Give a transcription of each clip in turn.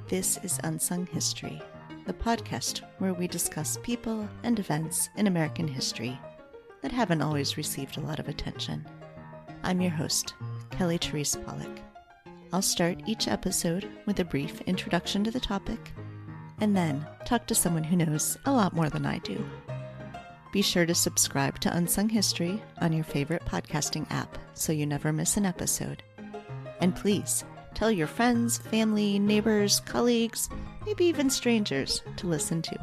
This is Unsung History, the podcast where we discuss people and events in American history that haven't always received a lot of attention. I'm your host, Kelly Therese Pollock. I'll start each episode with a brief introduction to the topic, and then talk to someone who knows a lot more than I do. Be sure to subscribe to Unsung History on your favorite podcasting app so you never miss an episode. And please, tell your friends, family, neighbors, colleagues, maybe even strangers to listen to.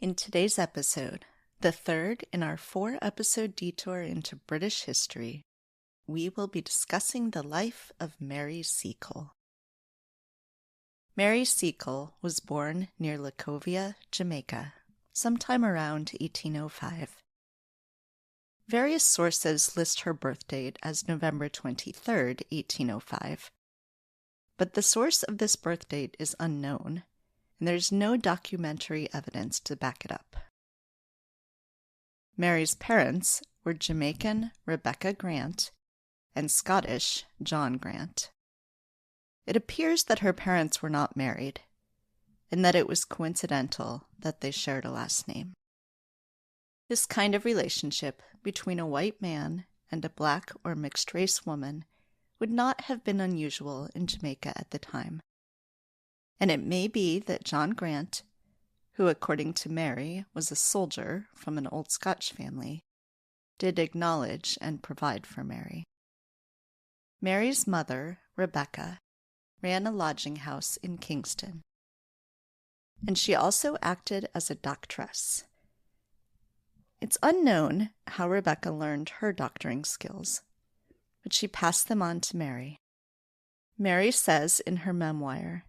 In today's episode, the third in our 4-episode detour into British history, we will be discussing the life of Mary Seacole. Mary Seacole was born near Balaklava, Jamaica, sometime around 1805. Various sources list her birth date as November 23rd, 1805, but the source of this birth date is unknown, and there's no documentary evidence to back it up. Mary's parents were Jamaican Rebecca Grant and Scottish John Grant. It appears that her parents were not married, and that it was coincidental that they shared a last name. This kind of relationship between a white man and a black or mixed-race woman would not have been unusual in Jamaica at the time. And it may be that John Grant, who according to Mary was a soldier from an old Scotch family, did acknowledge and provide for Mary. Mary's mother, Rebecca, ran a lodging house in Kingston, and she also acted as a doctress. It's unknown how Rebecca learned her doctoring skills, but she passed them on to Mary. Mary says in her memoir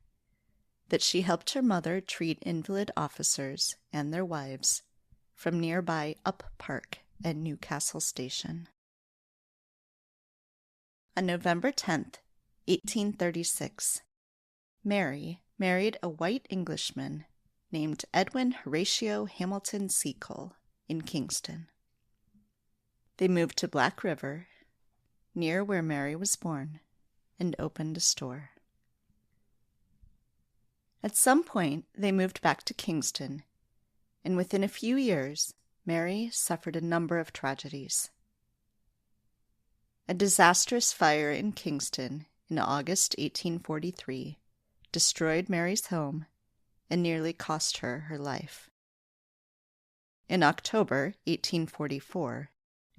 that she helped her mother treat invalid officers and their wives from nearby Up Park and Newcastle Station. On November 10th, 1836, Mary married a white Englishman named Edwin Horatio Hamilton Sickle in Kingston. They moved to Black River, near where Mary was born, and opened a store. At some point, they moved back to Kingston, and within a few years, Mary suffered a number of tragedies. A disastrous fire in Kingston in August 1843 destroyed Mary's home and nearly cost her her life. In October 1844,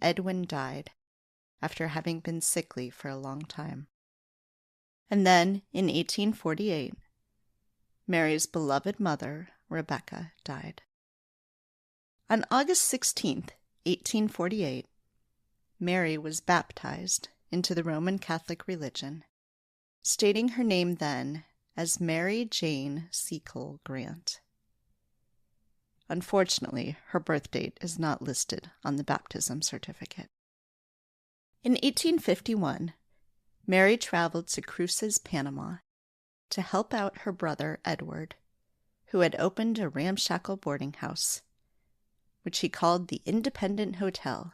Edwin died after having been sickly for a long time. And then, in 1848, Mary's beloved mother, Rebecca, died. On August 16th, 1848, Mary was baptized into the Roman Catholic religion, stating her name then as Mary Jane Seacole Grant. Unfortunately, her birth date is not listed on the baptism certificate. In 1851, Mary traveled to Cruces, Panama, to help out her brother Edward, who had opened a ramshackle boarding house, which he called the Independent Hotel.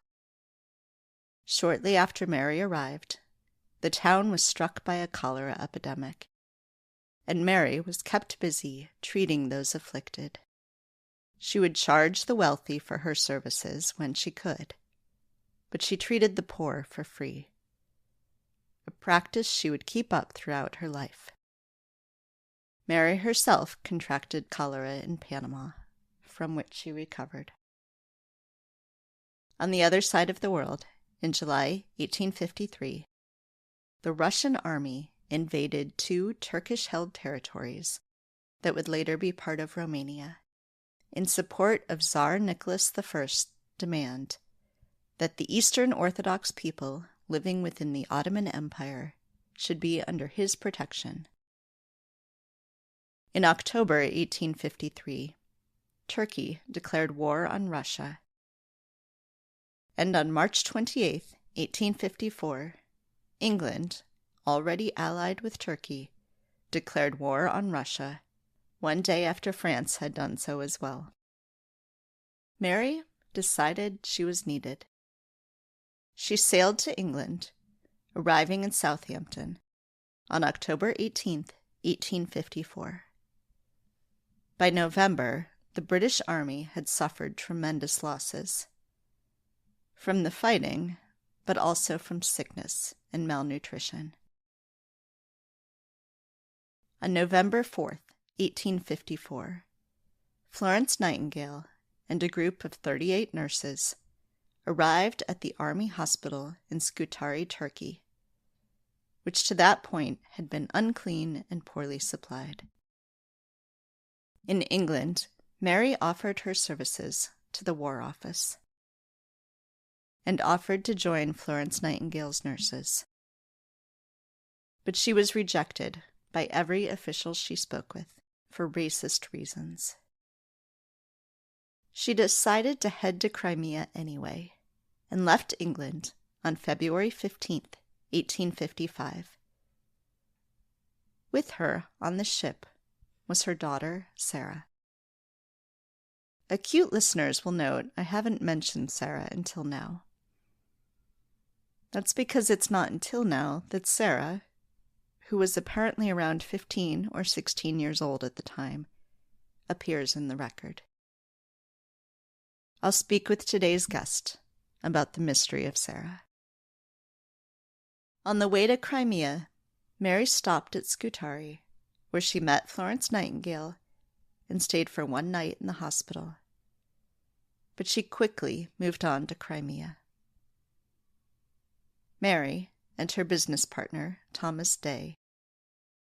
Shortly after Mary arrived, the town was struck by a cholera epidemic, and Mary was kept busy treating those afflicted. She would charge the wealthy for her services when she could, but she treated the poor for free, a practice she would keep up throughout her life. Mary herself contracted cholera in Panama, from which she recovered. On the other side of the world, in July 1853, the Russian army invaded 2 Turkish-held territories that would later be part of Romania, in support of Tsar Nicholas I's demand that the Eastern Orthodox people living within the Ottoman Empire should be under his protection. In October 1853, Turkey declared war on Russia, and on March 28, 1854, England, already allied with Turkey, declared war on Russia, one day after France had done so as well. Mary decided she was needed. She sailed to England, arriving in Southampton on October 18, 1854. By November, the British Army had suffered tremendous losses from the fighting, but also from sickness and malnutrition. On November 4th, 1854, Florence Nightingale and a group of 38 nurses arrived at the Army Hospital in Scutari, Turkey, which to that point had been unclean and poorly supplied. In England, Mary offered her services to the War Office and offered to join Florence Nightingale's nurses. But she was rejected by every official she spoke with for racist reasons. She decided to head to Crimea anyway and left England on February 15th, 1855. With her on the ship was her daughter, Sarah. Acute listeners will note I haven't mentioned Sarah until now. That's because it's not until now that Sarah, who was apparently around 15 or 16 years old at the time, appears in the record. I'll speak with today's guest about the mystery of Sarah. On the way to Crimea, Mary stopped at Scutari, where she met Florence Nightingale and stayed for one night in the hospital. But she quickly moved on to Crimea. Mary and her business partner, Thomas Day,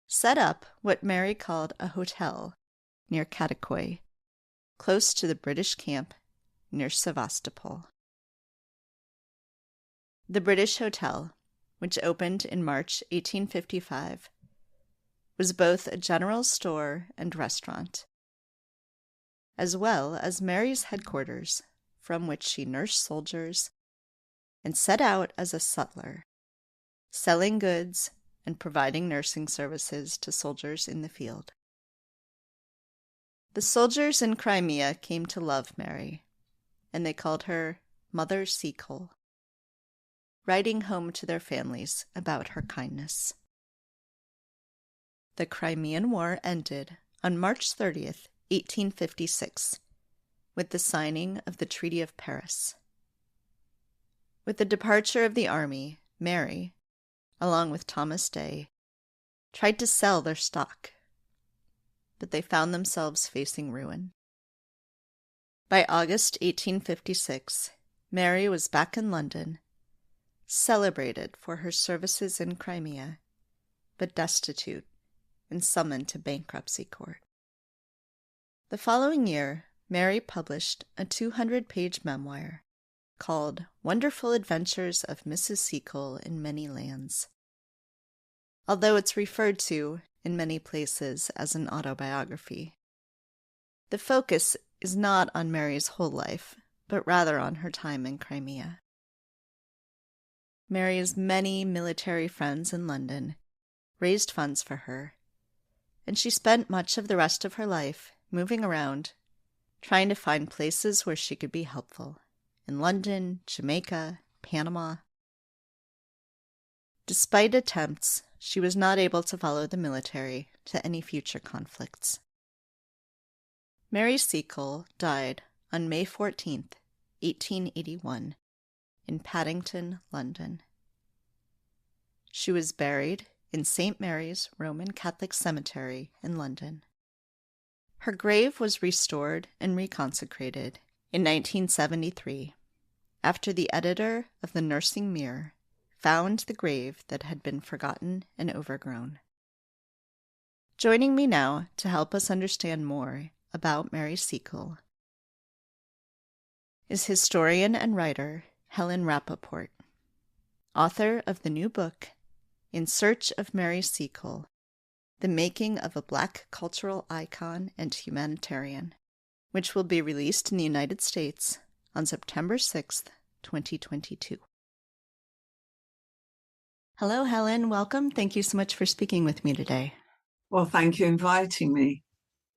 set up what Mary called a hotel near Kadikoy, close to the British camp near Sevastopol. The British Hotel, which opened in March 1855, was both a general store and restaurant, as well as Mary's headquarters, from which she nursed soldiers and set out as a sutler, selling goods and providing nursing services to soldiers in the field. The soldiers in Crimea came to love Mary, and they called her Mother Seacole, writing home to their families about her kindness. The Crimean War ended on March 30th, 1856, with the signing of the Treaty of Paris. With the departure of the army, Mary, along with Thomas Day, tried to sell their stock, but they found themselves facing ruin. By August 1856, Mary was back in London, celebrated for her services in Crimea, but destitute and summoned to bankruptcy court. The following year, Mary published a 200-page memoir called Wonderful Adventures of Mrs. Sickle in Many Lands, although it's referred to in many places as an autobiography. The focus is not on Mary's whole life, but rather on her time in Crimea. Mary's many military friends in London raised funds for her, and she spent much of the rest of her life moving around, trying to find places where she could be helpful, in London, Jamaica, Panama. Despite attempts, she was not able to follow the military to any future conflicts. Mary Seacole died on May 14th, 1881, in Paddington, London. She was buried in St. Mary's Roman Catholic Cemetery in London. Her grave was restored and reconsecrated in 1973, after the editor of the Nursing Mirror found the grave that had been forgotten and overgrown. Joining me now to help us understand more about Mary Seacole is historian and writer Helen Rappaport, author of the new book, In Search of Mary Seacole, The Making of a Black Cultural Icon and Humanitarian, which will be released in the United States on September 6th, 2022. Hello, Helen. Welcome. Thank you so much for speaking with me today. Well, thank you for inviting me.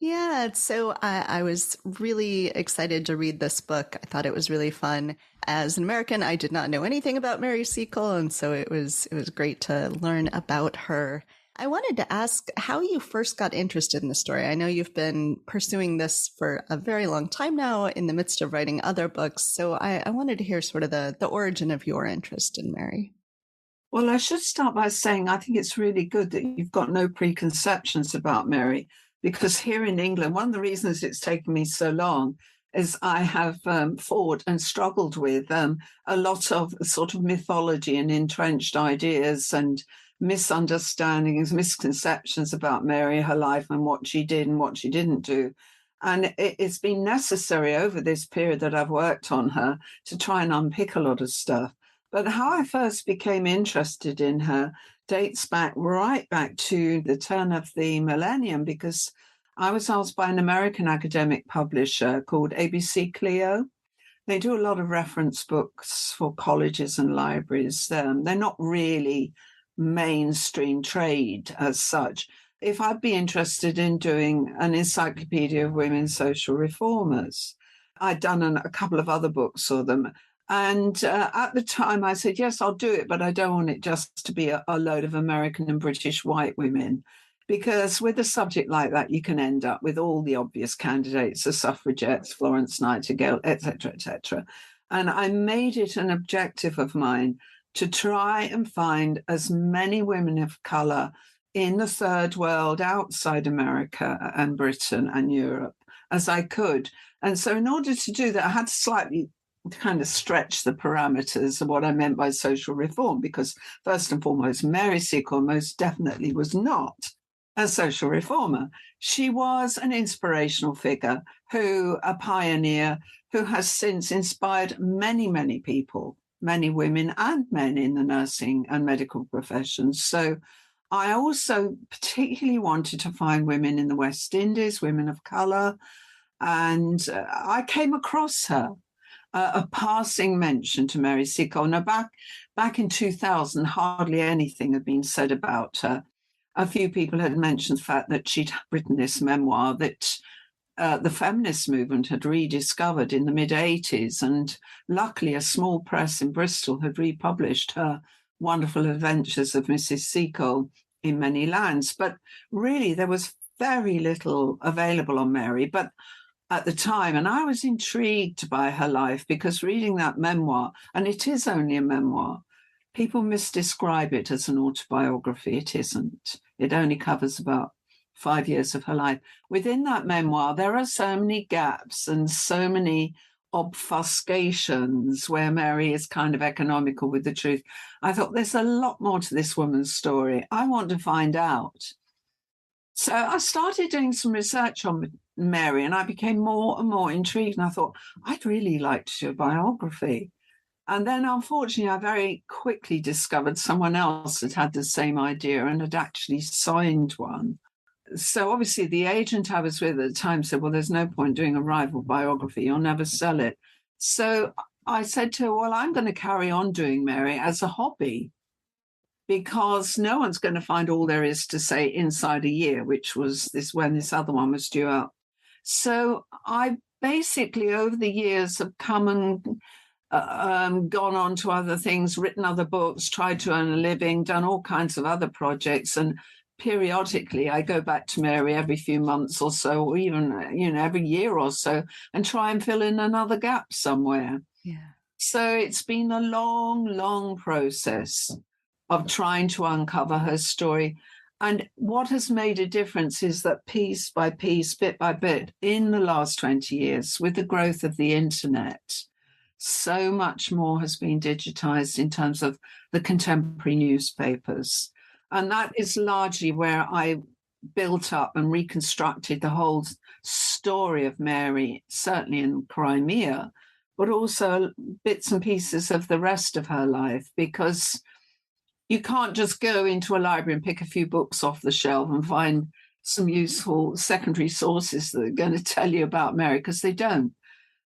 Yeah, so I was really excited to read this book. I thought it was really fun. As an American, I did not know anything about Mary Seacole, and so it was great to learn about her. I wanted to ask how you first got interested in the story. I know you've been pursuing this for a very long time now in the midst of writing other books, so I wanted to hear sort of the origin of your interest in Mary. Well, I should start by saying I think it's really good that you've got no preconceptions about Mary, because here in England, one of the reasons it's taken me so long is I have fought and struggled with a lot of sort of mythology and entrenched ideas and misunderstandings, misconceptions about Mary, her life, and what she did and what she didn't do. And it's been necessary over this period that I've worked on her to try and unpick a lot of stuff. But how I first became interested in her dates right back to the turn of the millennium, because I was asked by an American academic publisher called ABC Clio. They do a lot of reference books for colleges and libraries. They're not really mainstream trade as such. If I'd be interested in doing an encyclopedia of women social reformers, I'd done a couple of other books for them. And at the time, I said, yes, I'll do it, but I don't want it just to be a load of American and British white women. Because with a subject like that, you can end up with all the obvious candidates, the suffragettes, Florence Nightingale, et cetera, et cetera. And I made it an objective of mine to try and find as many women of colour in the third world, outside America and Britain and Europe, as I could. And so in order to do that, I had to slightly kind of stretch the parameters of what I meant by social reform, because first and foremost, Mary Seacole most definitely was not a social reformer. She was an inspirational figure, a pioneer who has since inspired many, many people, many women and men in the nursing and medical professions. So I also particularly wanted to find women in the West Indies, women of colour, and I came across her. A passing mention to Mary Seacole. Now, back in 2000, hardly anything had been said about her. A few people had mentioned the fact that she'd written this memoir that the feminist movement had rediscovered in the mid-'80s, and luckily a small press in Bristol had republished her wonderful adventures of Mrs. Seacole in many lands. But really, there was very little available on Mary. But at the time, and I was intrigued by her life, because reading that memoir, and it is only a memoir, people misdescribe it as an autobiography. It isn't. It only covers about 5 years of her life. Within that memoir, there are so many gaps and so many obfuscations where Mary is kind of economical with the truth. I thought there's a lot more to this woman's story. I want to find out. So I started doing some research on Mary, and I became more and more intrigued. And I thought, I'd really like to do a biography. And then, unfortunately, I very quickly discovered someone else had had the same idea and had actually signed one. So obviously, the agent I was with at the time said, well, there's no point doing a rival biography. You'll never sell it. So I said to her, well, I'm going to carry on doing Mary as a hobby, because no one's going to find all there is to say inside a year, which was when this other one was due out. So I basically, over the years, have come and gone on to other things, written other books, tried to earn a living, done all kinds of other projects. And periodically, I go back to Mary every few months or so, or even, every year or so, and try and fill in another gap somewhere. Yeah. So it's been a long, long process of trying to uncover her story. And what has made a difference is that piece by piece, bit by bit, in the last 20 years, with the growth of the internet, so much more has been digitized in terms of the contemporary newspapers. And that is largely where I built up and reconstructed the whole story of Mary, certainly in Crimea, but also bits and pieces of the rest of her life, because you can't just go into a library and pick a few books off the shelf and find some useful secondary sources that are going to tell you about Mary, because they don't.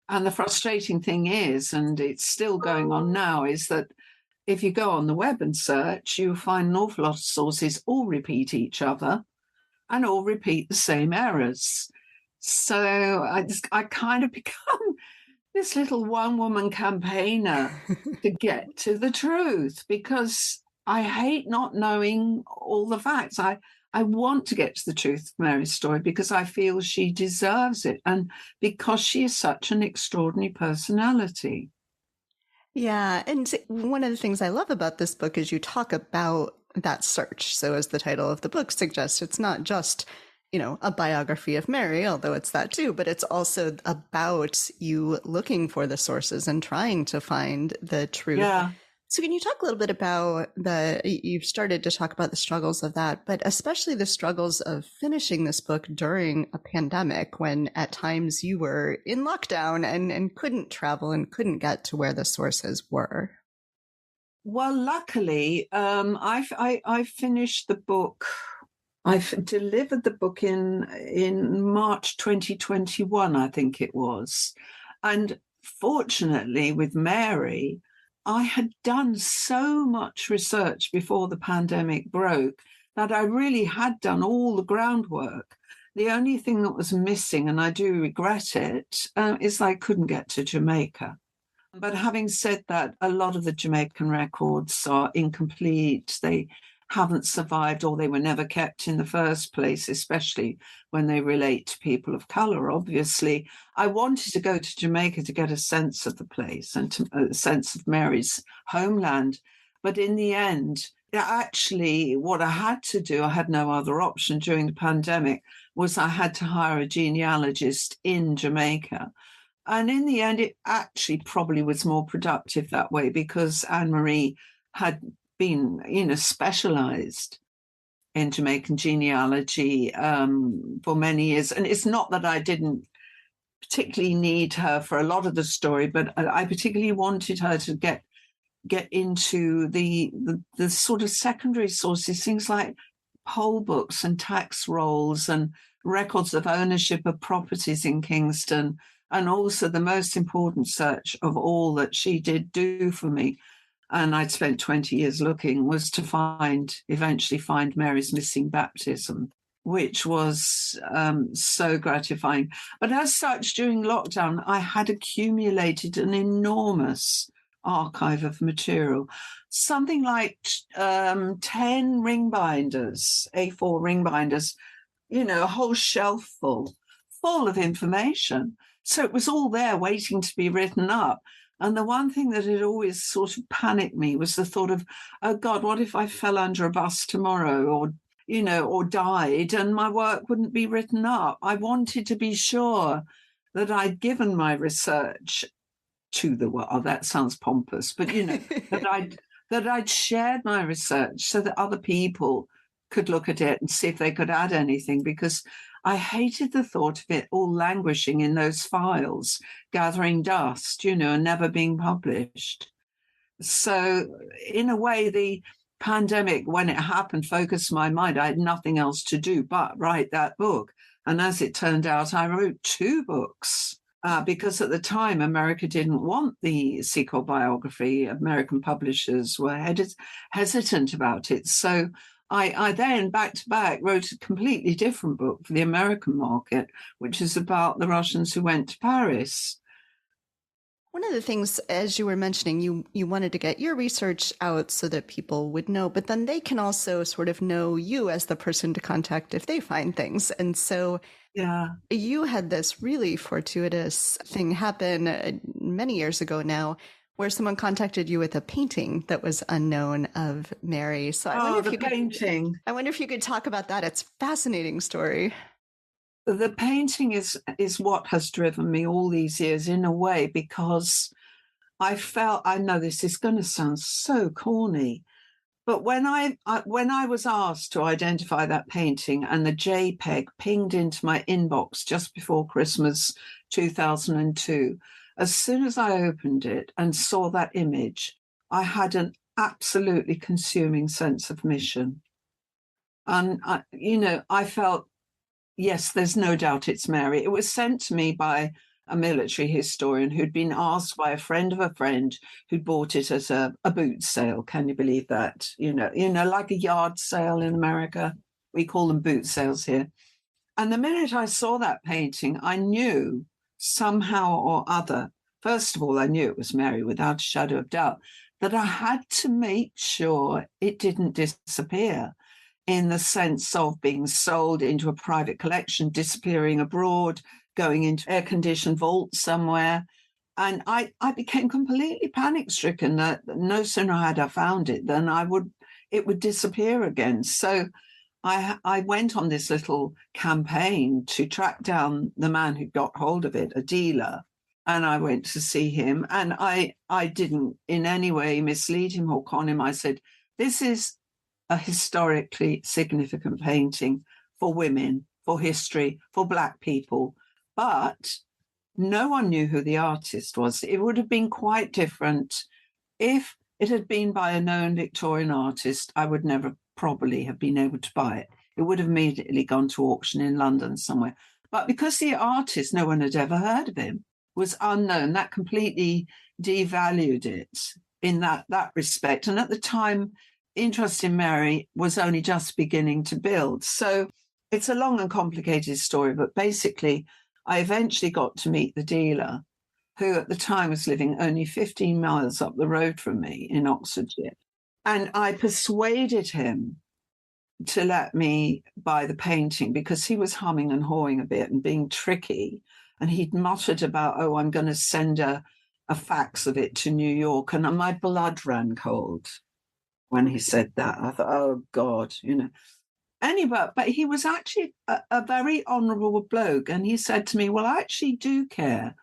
And the frustrating thing is, and it's still going on now, is that if you go on the web and search, you find an awful lot of sources all repeat each other and all repeat the same errors. So I kind of become this little one-woman campaigner to get to the truth because I hate not knowing all the facts. I want to get to the truth of Mary's story because I feel she deserves it and because she is such an extraordinary personality. Yeah, and one of the things I love about this book is you talk about that search. So as the title of the book suggests, it's not just, a biography of Mary, although it's that too, but it's also about you looking for the sources and trying to find the truth. Yeah. So can you talk a little bit about you've started to talk about the struggles of that, but especially the struggles of finishing this book during a pandemic when at times you were in lockdown and couldn't travel and couldn't get to where the sources were? Well, luckily, I finished the book. I've delivered the book in March 2021, I think it was. And fortunately, with Mary, I had done so much research before the pandemic broke that I really had done all the groundwork. The only thing that was missing, and I do regret it, is I couldn't get to Jamaica. But having said that, a lot of the Jamaican records are incomplete. They haven't survived or they were never kept in the first place, especially when they relate to people of color. Obviously, I wanted to go to Jamaica to get a sense of the place and a sense of Mary's homeland. But in the end, actually, what I had to do, I had no other option during the pandemic, was I had to hire a genealogist in Jamaica. And in the end, it actually probably was more productive that way because Anne-Marie had been, specialized in Jamaican genealogy for many years. And it's not that I didn't particularly need her for a lot of the story, but I particularly wanted her to get into the sort of secondary sources, things like poll books and tax rolls and records of ownership of properties in Kingston. And also the most important search of all that she did do for me, and I'd spent 20 years looking, was to eventually find Mary's missing baptism, which was so gratifying. But as such, during lockdown, I had accumulated an enormous archive of material, something like 10 ring binders, A4 ring binders, a whole shelf full of information. So it was all there waiting to be written up. And the one thing that had always sort of panicked me was the thought of, oh God, what if I fell under a bus tomorrow or died and my work wouldn't be written up? I wanted to be sure that I'd given my research to the world. Oh, that sounds pompous, but that I'd shared my research so that other people could look at it and see if they could add anything, because I hated the thought of it all languishing in those files, gathering dust, and never being published. So in a way, the pandemic, when it happened, focused my mind. I had nothing else to do but write that book. And as it turned out, I wrote 2 books because at the time, America didn't want the Seacole biography. American publishers were hesitant about it. So I then, back to back, wrote a completely different book for the American market, which is about the Russians who went to Paris. One of the things, as you were mentioning, you wanted to get your research out so that people would know, but then they can also sort of know you as the person to contact if they find things. And so you had this really fortuitous thing happen many years ago now, where someone contacted you with a painting that was unknown of Mary. So I wonder if you could talk about that. It's a fascinating story. The painting is what has driven me all these years in a way, because I know this is going to sound so corny, but when I was asked to identify that painting and the JPEG pinged into my inbox just before Christmas 2002, as soon as I opened it and saw that image, I had an absolutely consuming sense of mission. And, I felt, yes, there's no doubt it's Mary. It was sent to me by a military historian who'd been asked by a friend of a friend who'd bought it at a boot sale. Can you believe that? Like a yard sale in America. We call them boot sales here. And the minute I saw that painting, I knew somehow or other, first of all, I knew it was Mary without a shadow of doubt, that I had to make sure it didn't disappear in the sense of being sold into a private collection, disappearing abroad, going into air-conditioned vault somewhere. And I became completely panic-stricken that no sooner had I found it than it would disappear again. So I went on this little campaign to track down the man who got hold of it, a dealer, and I went to see him. And I didn't in any way mislead him or con him. I said, this is a historically significant painting for women, for history, for Black people. But no one knew who the artist was. It would have been quite different if it had been by a known Victorian artist. I would never probably have been able to buy it. It would have immediately gone to auction in London somewhere. But because the artist, no one had ever heard of him, was unknown, that completely devalued it in that respect. And at the time, interest in Mary was only just beginning to build. So it's a long and complicated story, but basically, I eventually got to meet the dealer, who at the time was living only 15 miles up the road from me in Oxfordshire. And I persuaded him to let me buy the painting because he was humming and hawing a bit and being tricky. And he'd muttered about, oh, I'm going to send a fax of it to New York. And my blood ran cold when he said that. I thought, oh, God, Anyway, but he was actually a very honourable bloke. And he said to me, well, I actually do care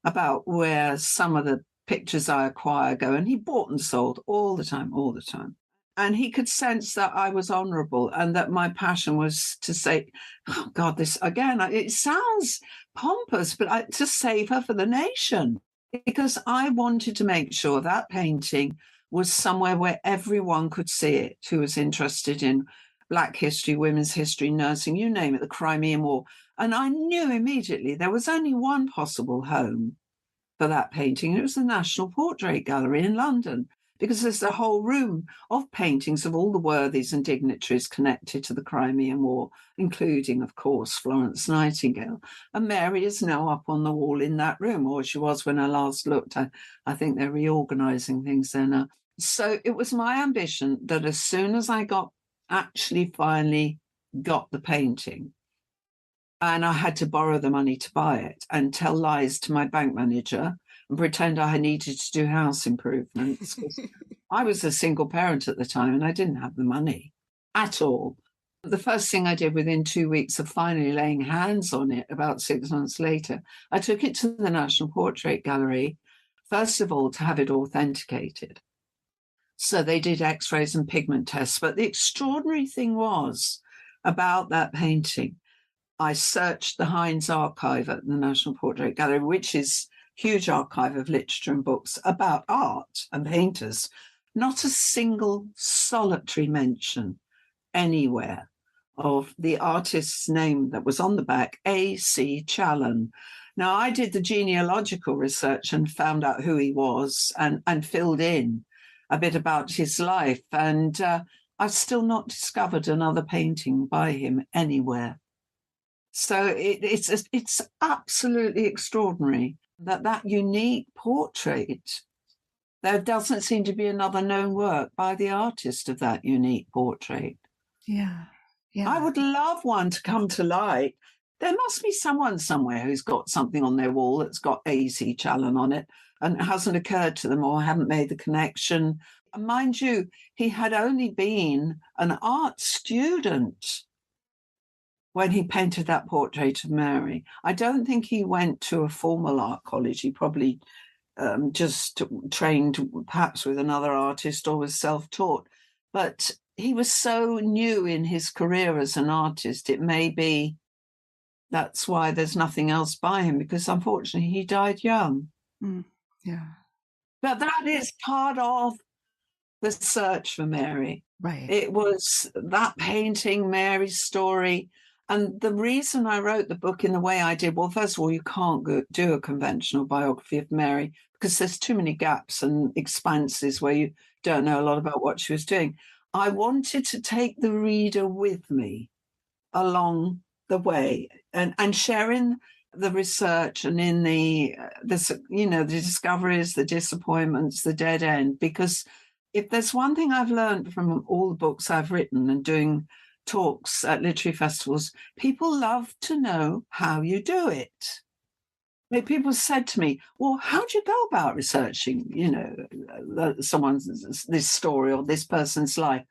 about where some of the pictures I acquire go. And he bought and sold all the time. And he could sense that I was honourable and that my passion was to say, oh, God, this again, it sounds pompous, but to save her for the nation, because I wanted to make sure that painting was somewhere where everyone could see it who was interested in Black history, women's history, nursing, you name it, the Crimean War. And I knew immediately there was only one possible home for that painting. And it was the National Portrait Gallery in London, because there's a whole room of paintings of all the worthies and dignitaries connected to the Crimean War, including, of course, Florence Nightingale. And Mary is now up on the wall in that room, or she was when I last looked. I think they're reorganizing things there now. So it was my ambition that as soon as I finally got the painting, and I had to borrow the money to buy it and tell lies to my bank manager and pretend I needed to do house improvements. I was a single parent at the time and I didn't have the money at all. The first thing I did within 2 weeks of finally laying hands on it, about 6 months later, I took it to the National Portrait Gallery, first of all, to have it authenticated. So they did x-rays and pigment tests. But the extraordinary thing was about that painting, I searched the Hines archive at the National Portrait Gallery, which is a huge archive of literature and books about art and painters. Not a single solitary mention anywhere of the artist's name that was on the back, A.C. Challen. Now, I did the genealogical research and found out who he was and filled in a bit about his life. And I've still not discovered another painting by him anywhere. So it's absolutely extraordinary that unique portrait, there doesn't seem to be another known work by the artist of that unique portrait. Yeah. I would love one to come to light. There must be someone somewhere who's got something on their wall that's got A.C. Challen on it and it hasn't occurred to them or haven't made the connection. And mind you, he had only been an art student when he painted that portrait of Mary. I don't think he went to a formal art college. He probably just trained perhaps with another artist or was self-taught. But he was so new in his career as an artist, it may be that's why there's nothing else by him, because unfortunately he died young. Yeah. But that is part of the search for Mary. Right. It was that painting, Mary's story. And the reason I wrote the book in the way I did, well, first of all, you can't do a conventional biography of Mary because there's too many gaps and expanses where you don't know a lot about what she was doing. I wanted to take the reader with me along the way, and sharing the research and in the discoveries, the disappointments, the dead end. Because if there's one thing I've learned from all the books I've written and doing talks at literary festivals, people love to know how you do it. People said to me, well, how do you go about researching, this story or this person's life?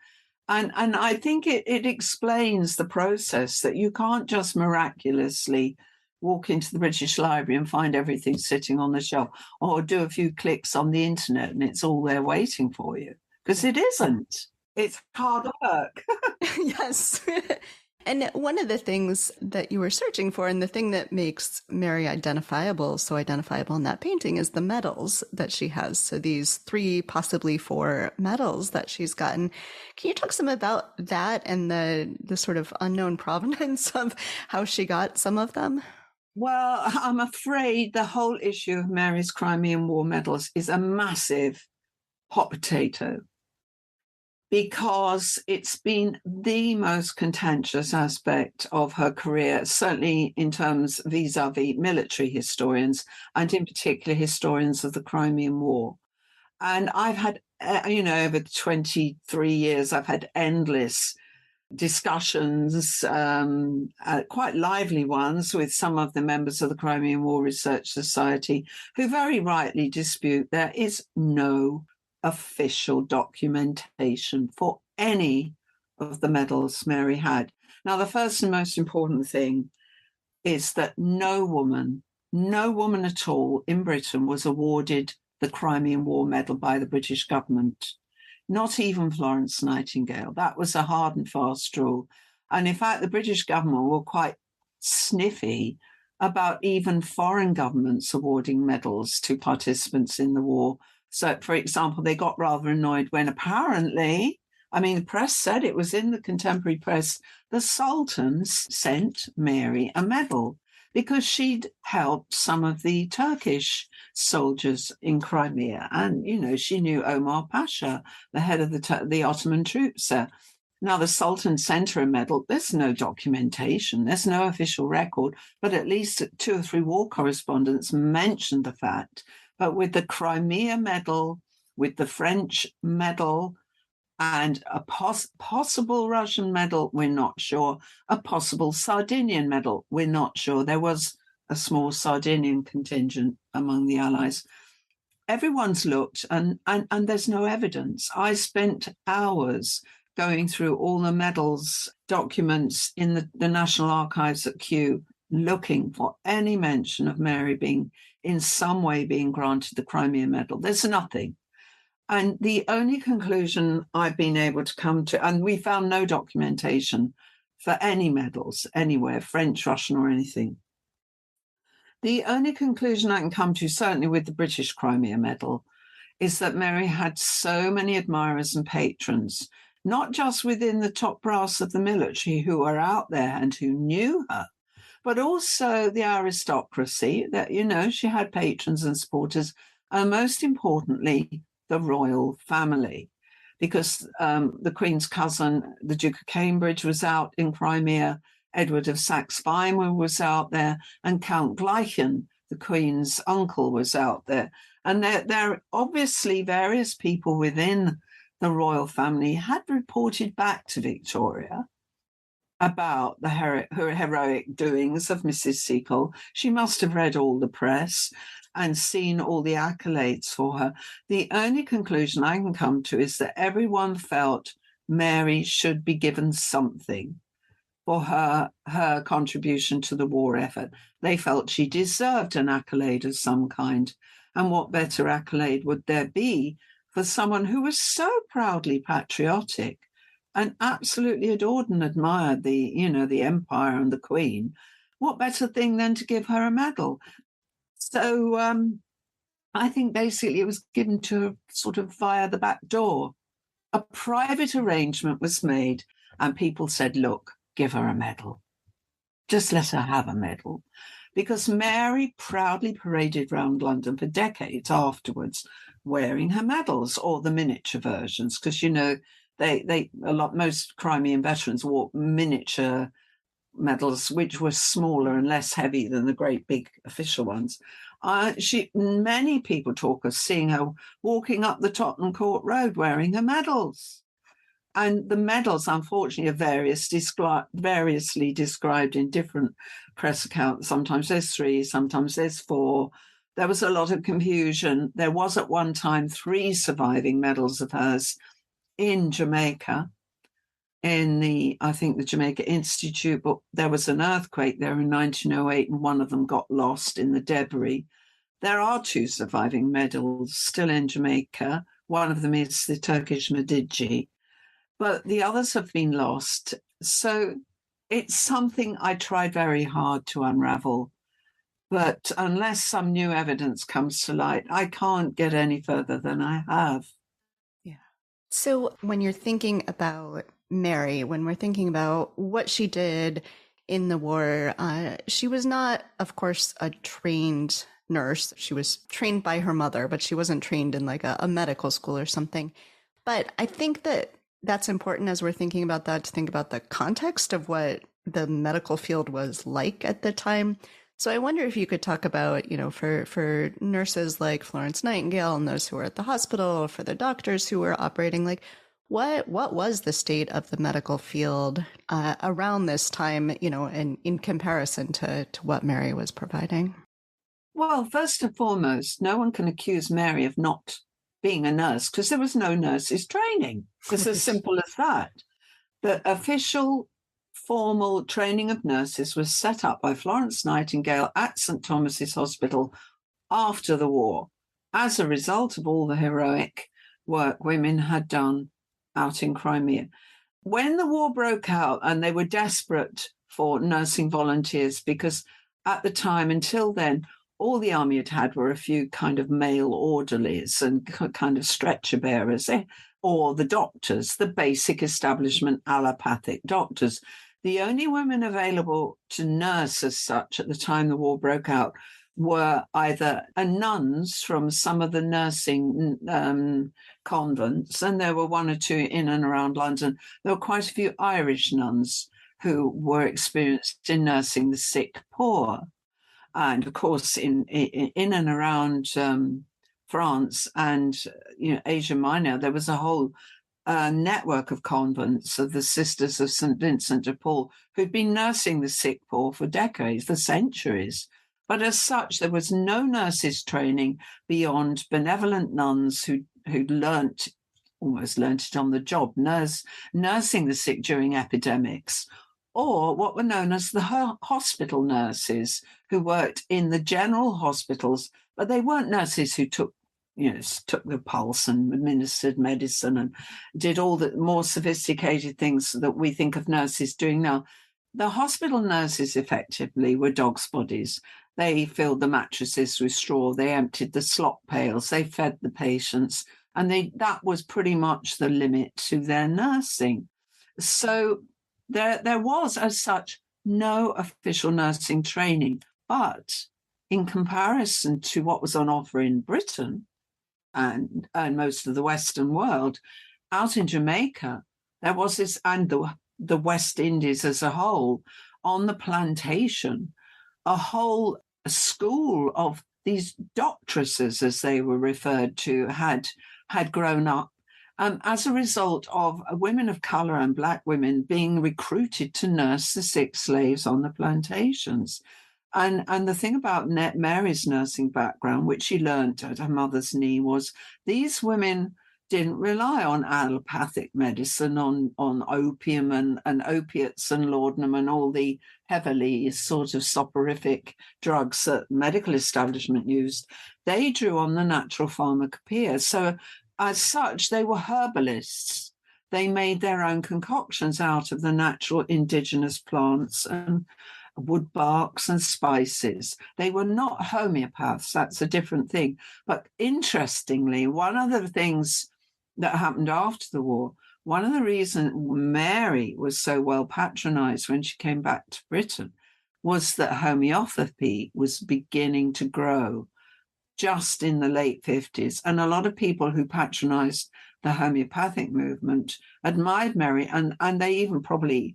And I think it explains the process, that you can't just miraculously walk into the British Library and find everything sitting on the shelf, or do a few clicks on the internet and it's all there waiting for you. Because it isn't. It's hard work. Yes. And one of the things that you were searching for, and the thing that makes Mary so identifiable in that painting, is the medals that she has. So these 3, possibly 4 medals that she's gotten. Can you talk some about that and the sort of unknown provenance of how she got some of them? Well, I'm afraid the whole issue of Mary's Crimean War Medals is a massive hot potato, because it's been the most contentious aspect of her career, certainly in terms vis-a-vis military historians, and in particular historians of the Crimean War. And I've had, over 23 years, I've had endless discussions, quite lively ones, with some of the members of the Crimean War Research Society, who very rightly dispute there is no official documentation for any of the medals Mary had. Now, the first and most important thing is that no woman at all in Britain was awarded the Crimean War Medal by the British government, not even Florence Nightingale. That was a hard and fast rule. And in fact, the British government were quite sniffy about even foreign governments awarding medals to participants in the war. So, for example, they got rather annoyed when apparently, the press said, it was in the contemporary press, the Sultans sent Mary a medal because she'd helped some of the Turkish soldiers in Crimea. And, she knew Omar Pasha, the head of the Ottoman troops there. Now, the Sultan sent her a medal. There's no documentation. There's no official record, but at least 2 or 3 war correspondents mentioned the fact. But with the Crimea medal, with the French medal, and a possible Russian medal, we're not sure. A possible Sardinian medal, we're not sure. There was a small Sardinian contingent among the Allies. Everyone's looked, and there's no evidence. I spent hours going through all the medals documents in the National Archives at Kew, looking for any mention of Mary being in some way being granted the Crimea medal. There's nothing. And the only conclusion I've been able to come to, and we found no documentation for any medals anywhere, French, Russian, or anything. The only conclusion I can come to, certainly with the British Crimea medal, is that Mary had so many admirers and patrons, not just within the top brass of the military who were out there and who knew her, but also the aristocracy, that, she had patrons and supporters, and most importantly, the royal family, because the Queen's cousin, the Duke of Cambridge, was out in Crimea, Edward of Saxe-Weimar was out there, and Count Gleichen, the Queen's uncle, was out there. And there are obviously various people within the royal family had reported back to Victoria about her heroic doings of Mrs. Seacole. She must have read all the press and seen all the accolades for her. The only conclusion I can come to is that everyone felt Mary should be given something for her contribution to the war effort. They felt she deserved an accolade of some kind. And what better accolade would there be for someone who was so proudly patriotic and absolutely adored and admired the empire and the Queen? What better thing than to give her a medal? So I think basically it was given to her sort of via the back door. A private arrangement was made and people said, look, give her a medal. Just let her have a medal. Because Mary proudly paraded around London for decades afterwards, wearing her medals, or the miniature versions, because, most Crimean veterans wore miniature medals, which were smaller and less heavy than the great big official ones. Many people talk of seeing her walking up the Tottenham Court Road wearing her medals. And the medals, unfortunately, are variously described in different press accounts. Sometimes there's 3, sometimes there's 4. There was a lot of confusion. There was at one time 3 surviving medals of hers in Jamaica, I think the Jamaica Institute, but there was an earthquake there in 1908 and one of them got lost in the debris. There are 2 surviving medals still in Jamaica. One of them is the Turkish Medici, but the others have been lost. So it's something I tried very hard to unravel. But unless some new evidence comes to light, I can't get any further than I have. Yeah. So when you're thinking about Mary, when we're thinking about what she did in the war, she was not, of course, a trained nurse. She was trained by her mother, but she wasn't trained in like a medical school or something. But I think that that's important as we're thinking about that, to think about the context of what the medical field was like at the time. So I wonder if you could talk about, for nurses like Florence Nightingale and those who were at the hospital, for the doctors who were operating, like what was the state of the medical field around this time, and in comparison to what Mary was providing? Well, first and foremost, no one can accuse Mary of not being a nurse because there was no nurses training. It's as simple as that. The official formal training of nurses was set up by Florence Nightingale at St. Thomas's Hospital after the war, as a result of all the heroic work women had done out in Crimea. When the war broke out and they were desperate for nursing volunteers, because at the time, until then, all the army had were a few kind of male orderlies and kind of stretcher bearers, or the doctors, the basic establishment allopathic doctors. The only women available to nurse as such at the time the war broke out were either nuns from some of the nursing convents, and there were 1 or 2 in and around London. There were quite a few Irish nuns who were experienced in nursing the sick poor. And of course, in and around France and Asia Minor, there was a whole network of convents of the Sisters of St. Vincent de Paul who'd been nursing the sick poor for decades, for centuries. But as such, there was no nurses training beyond benevolent nuns who almost learnt it on the job, nursing the sick during epidemics, or what were known as the hospital nurses who worked in the general hospitals, but they weren't nurses who took the pulse and administered medicine and did all the more sophisticated things that we think of nurses doing now. The hospital nurses effectively were dog's bodies. They filled the mattresses with straw, they emptied the slop pails, they fed the patients, and that was pretty much the limit to their nursing. So there was, as such, no official nursing training. But in comparison to what was on offer in Britain and most of the Western world, out in Jamaica, there was this, and the West Indies as a whole, on the plantation, a whole school of these doctresses, as they were referred to, had grown up as a result of women of colour and Black women being recruited to nurse the sick slaves on the plantations. And the thing about Mary's nursing background, which she learnt at her mother's knee, was these women didn't rely on allopathic medicine, on opium and opiates and laudanum and all the heavily sort of soporific drugs that medical establishment used. They drew on the natural pharmacopoeia. So as such, they were herbalists. They made their own concoctions out of the natural indigenous plants and wood barks and spices. They were not homeopaths. That's a different thing. But interestingly, one of the things that happened after the war, one of the reasons Mary was so well patronized when she came back to Britain was that homeopathy was beginning to grow just in the late 50s. And a lot of people who patronized the homeopathic movement admired Mary, and they even probably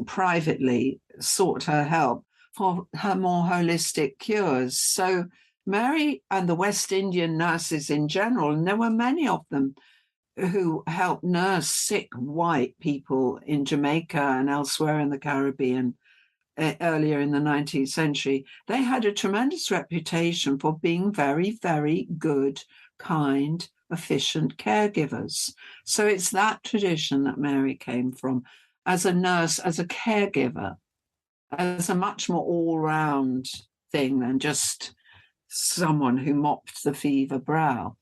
privately sought her help for her more holistic cures. So Mary and the West Indian nurses in general, and there were many of them who helped nurse sick white people in Jamaica and elsewhere in the Caribbean earlier in the 19th century, they had a tremendous reputation for being very, very good, kind, efficient caregivers. So it's that tradition that Mary came from as a nurse, as a caregiver, as a much more all-round thing than just someone who mopped the fever brow.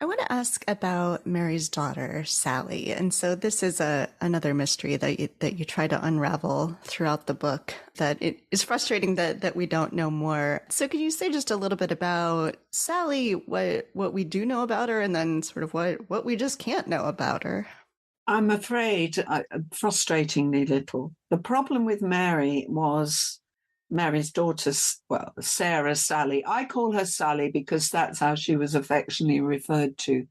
I want to ask about Mary's daughter, Sally. And so this is another mystery that you try to unravel throughout the book, that it is frustrating that we don't know more. So could you say just a little bit about Sally, what we do know about her, and then sort of what we just can't know about her? I'm afraid, frustratingly little. The problem with Mary was Mary's daughter, well, Sarah Sally. I call her Sally because that's how she was affectionately referred to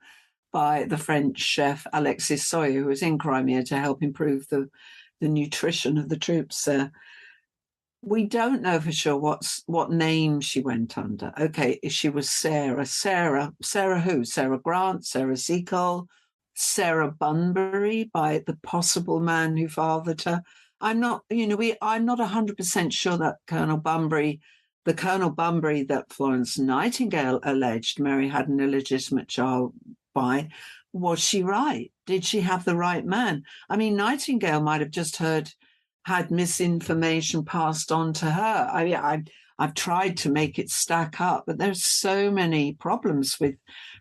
by the French chef Alexis Soyer, who was in Crimea to help improve the nutrition of the troops there. We don't know for sure what name she went under. Okay, she was Sarah. Sarah who? Sarah Grant, Sarah Seacole, Sarah Bunbury by the possible man who fathered her. I'm not 100% sure that the Colonel Bunbury that Florence Nightingale alleged Mary had an illegitimate child by, was she right? Did she have the right man? I mean, Nightingale might have just had misinformation passed on to her. I've tried to make it stack up, but there's so many problems with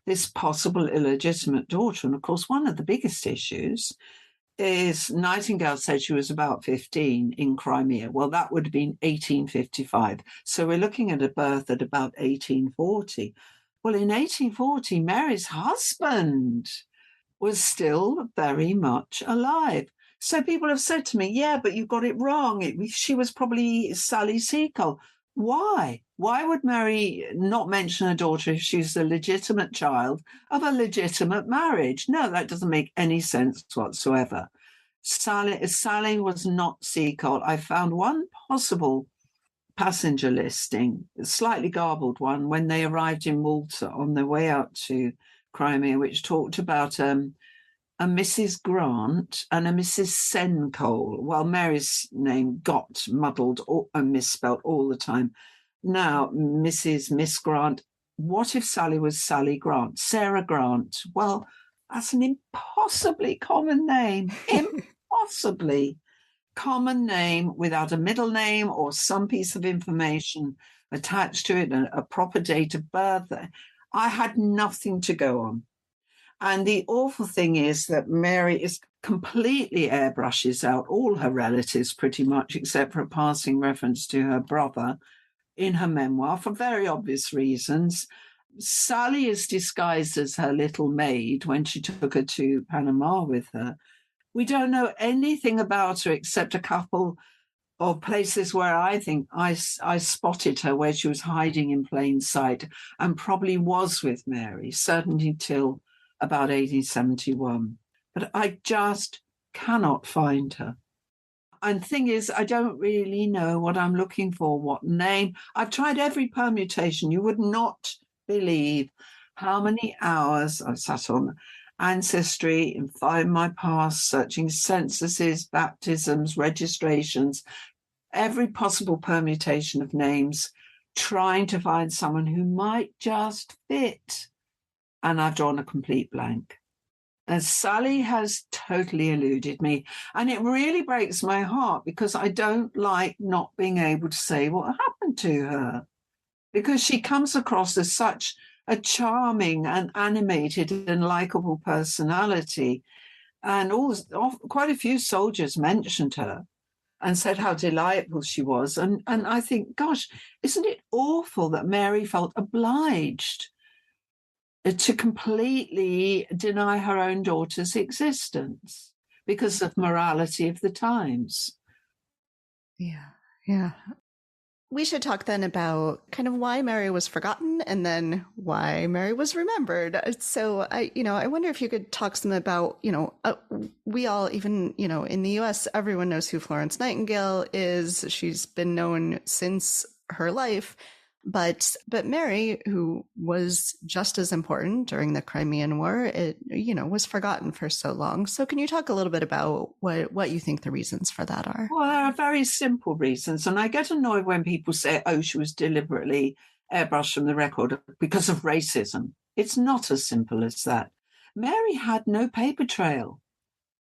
this possible illegitimate daughter. And of course, one of the biggest issues is Nightingale said she was about 15 in Crimea. Well, that would have been 1855. So we're looking at a birth at about 1840. Well, in 1840, Mary's husband was still very much alive. So people have said to me, yeah, but you got it wrong. She was probably Sally Seacole. Why? Why would Mary not mention her daughter if she's the legitimate child of a legitimate marriage? No, that doesn't make any sense whatsoever. Sally was not Seacole. I found one possible passenger listing, a slightly garbled one, when they arrived in Malta on their way out to Crimea, which talked about a Mrs. Grant and a Mrs. Seacole. Well, Mary's name got muddled and misspelt all the time. Now, Miss Grant, what if Sally was Sally Grant? Sarah Grant. Well, that's an impossibly common name. Impossibly common name without a middle name or some piece of information attached to it, a proper date of birth. I had nothing to go on. And the awful thing is that Mary is completely airbrushes out all her relatives pretty much, except for a passing reference to her brother in her memoir for very obvious reasons. Sally is disguised as her little maid when she took her to Panama with her. We don't know anything about her except a couple of places where I think I spotted her, where she was hiding in plain sight and probably was with Mary, certainly till about 1871. But I just cannot find her. And the thing is, I don't really know what I'm looking for, what name. I've tried every permutation. You would not believe how many hours I've sat on Ancestry and Find My Past, searching censuses, baptisms, registrations, every possible permutation of names, trying to find someone who might just fit. And I've drawn a complete blank. And Sally has totally eluded me. And it really breaks my heart because I don't like not being able to say what happened to her. Because she comes across as such a charming and animated and likable personality. And quite a few soldiers mentioned her and said how delightful she was. And I think, gosh, isn't it awful that Mary felt obliged to completely deny her own daughter's existence because of morality of the times? Yeah, yeah. we should talk then about kind of why Mary was forgotten and then why Mary was remembered. So I wonder if you could talk some about, we all, even, in the US, everyone knows who Florence Nightingale is. She's been known since her life. But Mary, who was just as important during the Crimean War, was forgotten for so long. So can you talk a little bit about what you think the reasons for that are? Well, there are very simple reasons. And I get annoyed when people say, oh, she was deliberately airbrushed from the record because of racism. It's not as simple as that. Mary had no paper trail.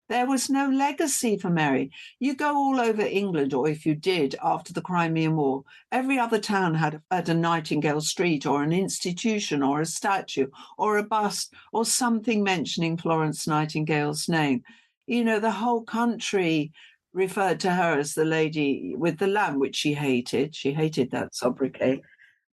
There was no legacy for Mary. You go all over England, or if you did after the Crimean War, every other town had a Nightingale Street or an institution or a statue or a bust or something mentioning Florence Nightingale's name. The whole country referred to her as the lady with the lamb, which she hated. She hated that sobriquet.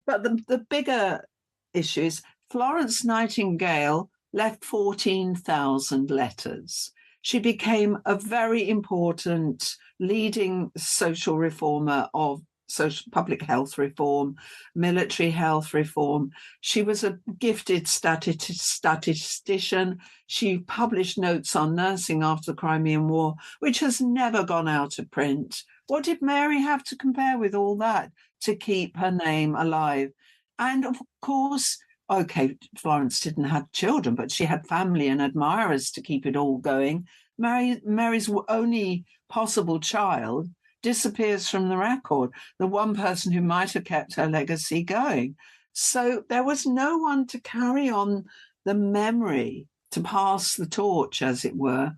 But the bigger issue is Florence Nightingale left 14,000 letters. She became a very important leading social reformer of social public health reform, military health reform. She was a gifted statistician. She published notes on nursing after the Crimean War, which has never gone out of print. What did Mary have to compare with all that to keep her name alive? And of course, okay, Florence didn't have children, but she had family and admirers to keep it all going. Mary's only possible child disappears from the record, the one person who might have kept her legacy going. So there was no one to carry on the memory, to pass the torch, as it were,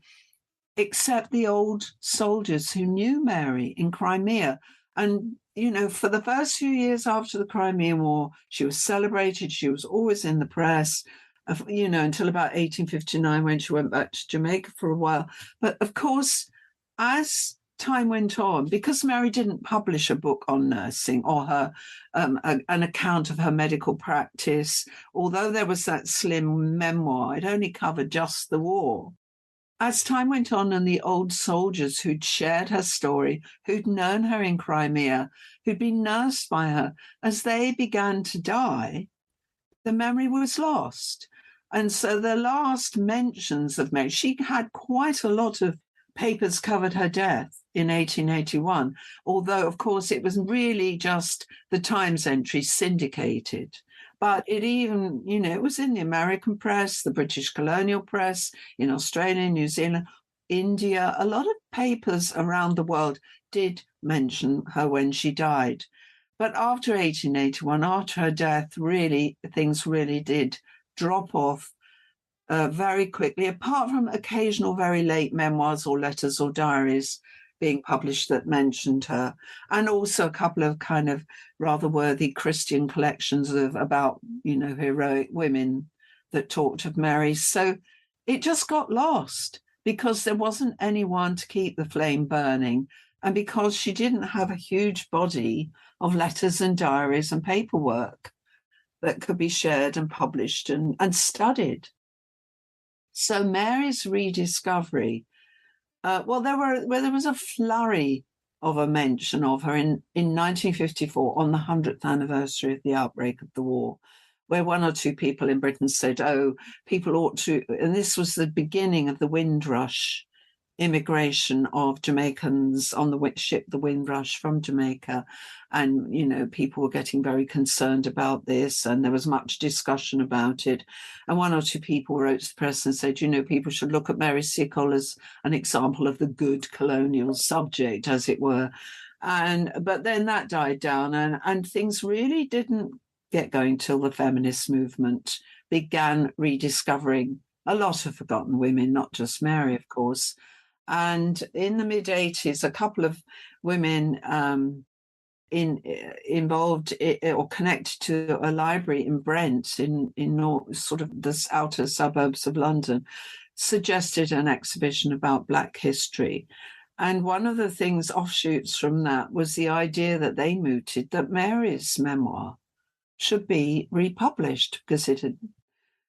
except the old soldiers who knew Mary in Crimea. And for the first few years after the Crimean War, she was celebrated. She was always in the press, until about 1859 when she went back to Jamaica for a while. But of course, as time went on, because Mary didn't publish a book on nursing or her an account of her medical practice, although there was that slim memoir, it only covered just the war. As time went on and the old soldiers who'd shared her story, who'd known her in Crimea, who'd been nursed by her, as they began to die, the memory was lost. And so the last mentions of Mary, she had quite a lot of papers covered her death in 1881, although, of course, it was really just the Times entry syndicated. But it even, it was in the American press, the British colonial press, in Australia, New Zealand, India. A lot of papers around the world did mention her when she died. But after 1881, after her death, things really did drop off very quickly, apart from occasional very late memoirs or letters or diaries being published that mentioned her, and also a couple of kind of rather worthy Christian collections about, heroic women that talked of Mary. So it just got lost because there wasn't anyone to keep the flame burning, and because she didn't have a huge body of letters and diaries and paperwork that could be shared and published and studied. So Mary's rediscovery, there was a flurry of a mention of her in 1954 on the 100th anniversary of the outbreak of the war, where one or two people in Britain said, oh, people ought to, and this was the beginning of the Windrush immigration of Jamaicans on the ship, the Windrush from Jamaica. And, people were getting very concerned about this, and there was much discussion about it. And one or two people wrote to the press and said, people should look at Mary Seacole as an example of the good colonial subject, as it were. But then that died down, and things really didn't get going till the feminist movement began rediscovering a lot of forgotten women, not just Mary, of course. And in the mid-'80s, a couple of women involved or connected to a library in Brent, in sort of the outer suburbs of London, suggested an exhibition about Black history. And one of the things offshoots from that was the idea that they mooted that Mary's memoir should be republished because it had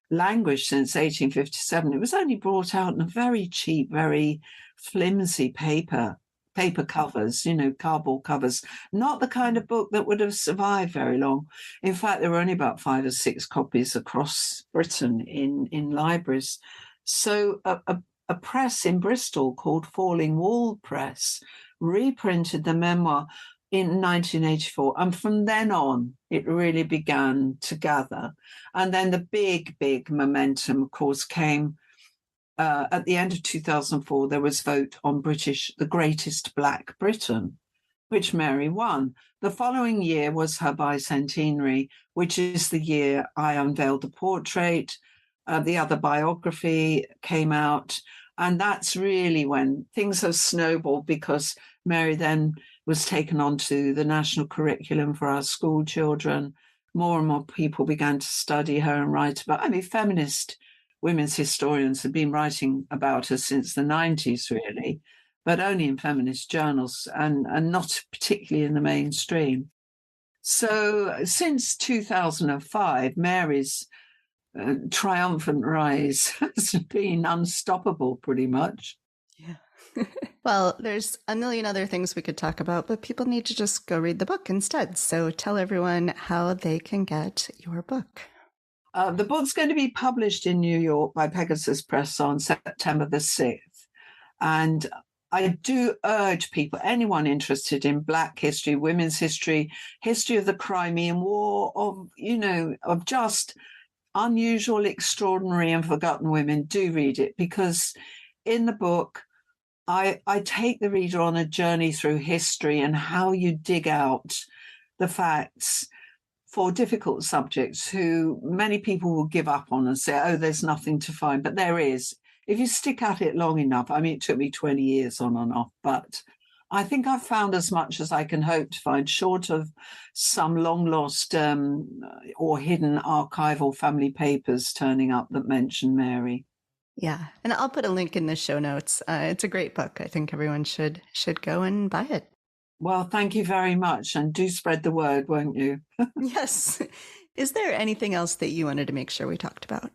languished since 1857. It was only brought out in a very cheap, very flimsy paper paper covers, cardboard covers. Not the kind of book that would have survived very long. In fact, there were only about 5 or 6 copies across Britain in libraries. So a press in Bristol called Falling Wall Press reprinted the memoir in 1984. And from then on, it really began to gather. And then the big momentum, of course, came at the end of 2004. There was vote on The Greatest Black Britain, which Mary won. The following year was her bicentenary, which is the year I unveiled the portrait. The other biography came out. And that's really when things have snowballed, because Mary then was taken onto the national curriculum for our school children. More and more people began to study her and write about. Feminist women's historians have been writing about her since the 90s, really, but only in feminist journals and not particularly in the mainstream. So since 2005, Mary's triumphant rise has been unstoppable, pretty much. Yeah. Well, there's a million other things we could talk about, but people need to just go read the book instead. So tell everyone how they can get your book. The book's going to be published in New York by Pegasus Press on September the 6th. And I do urge people, anyone interested in Black history, women's history, history of the Crimean War, of just unusual, extraordinary, and forgotten women, do read it, because in the book, I take the reader on a journey through history and how you dig out the facts for difficult subjects who many people will give up on and say, oh, there's nothing to find. But there is. If you stick at it long enough, it took me 20 years on and off, but I think I've found as much as I can hope to find, short of some long lost or hidden archival family papers turning up that mention Mary. Yeah, and I'll put a link in the show notes. It's a great book. I think everyone should go and buy it. Well, thank you very much, and do spread the word, won't you? Yes. Is there anything else that you wanted to make sure we talked about?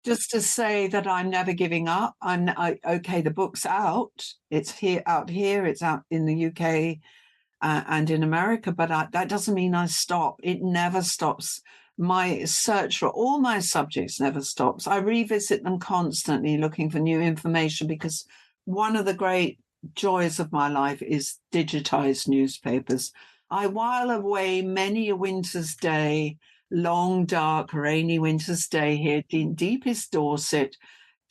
Just to say that I'm never giving up. Okay, the book's out. It's out here. It's out in the UK and in America, but that doesn't mean I stop. It never stops. My search for all my subjects never stops. I revisit them constantly, looking for new information, because one of the great joys of my life is digitized newspapers. I while away many a winter's day, long, dark, rainy winter's day here in deepest Dorset,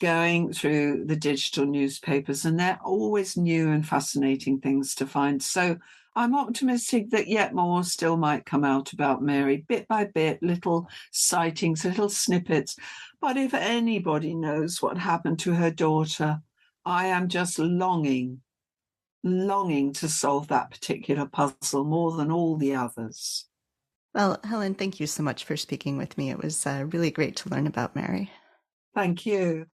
going through the digital newspapers, and they're always new and fascinating things to find. So I'm optimistic that yet more still might come out about Mary, bit by bit, little sightings, little snippets. But if anybody knows what happened to her daughter, I am just longing to solve that particular puzzle more than all the others. Well, Helen, thank you so much for speaking with me. It was really great to learn about Mary. Thank you.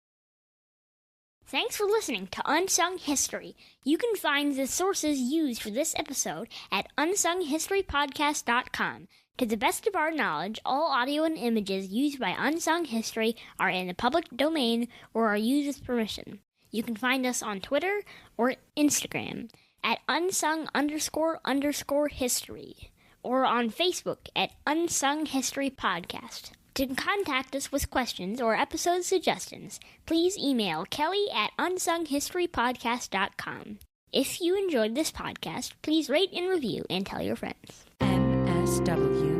Thanks for listening to Unsung History. You can find the sources used for this episode at unsunghistorypodcast.com. To the best of our knowledge, all audio and images used by Unsung History are in the public domain or are used with permission. You can find us on Twitter or Instagram at unsung__history or on Facebook at Unsung History Podcast. To contact us with questions or episode suggestions, please email Kelly at unsunghistorypodcast.com. If you enjoyed this podcast, please rate and review and tell your friends. MSW